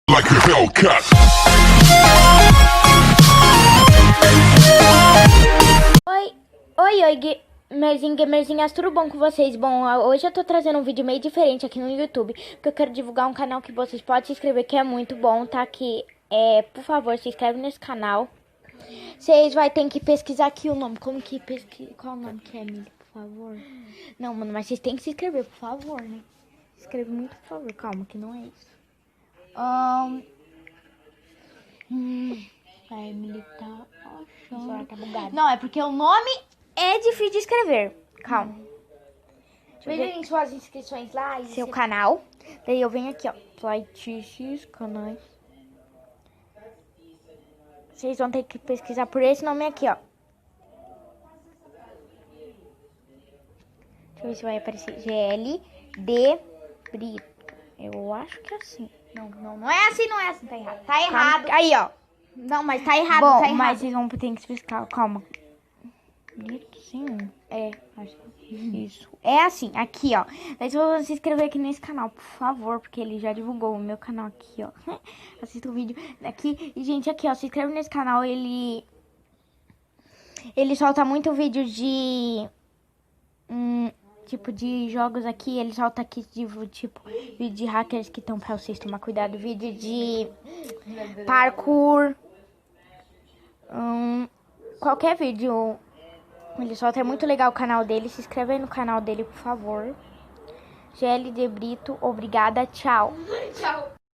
like a Hellcat. Oi, gamerzinhas, tudo bom com vocês? Bom, hoje eu tô trazendo um vídeo meio diferente aqui no YouTube, porque eu quero divulgar um canal que vocês podem se inscrever, que é muito bom, tá? Que por favor, se inscreve nesse canal. Vocês vão ter que pesquisar aqui o nome. Como que pesquisa? Qual o nome que é, Emily, por favor? Não, mano, mas vocês têm que se inscrever, por favor, né? Se inscreve muito, por favor. Calma, que não é isso. A Emily tá achando. Tá bugado. Não, é porque o nome é difícil de escrever. Calma. Veja suas inscrições lá e Seu canal. Daí eu venho aqui, ó. Flightx canais. Vocês vão ter que pesquisar por esse nome aqui, ó. Deixa eu ver se vai aparecer. GLD Brito. Eu acho que é assim. Não é assim, não é assim, tá errado. Tá errado. Calma. Aí, ó. Não, mas tá errado, Bom, tá errado. mas vocês vão ter que explicar. Calma. Brito, sim. Acho que isso. É assim, aqui, ó. Daí vocês vão se inscrever aqui nesse canal, por favor, porque ele já divulgou o meu canal aqui, ó. Assista o vídeo aqui. E, gente, aqui, ó, se inscreve nesse canal, ele solta muito vídeo de tipo de jogos aqui. Ele solta aqui tipo vídeo de hackers que estão pra vocês tomar cuidado, vídeo de parkour, qualquer vídeo ele solta. É muito legal o canal dele. Se inscreve aí no canal dele, por favor. GLD Brito, obrigada, tchau. Tchau.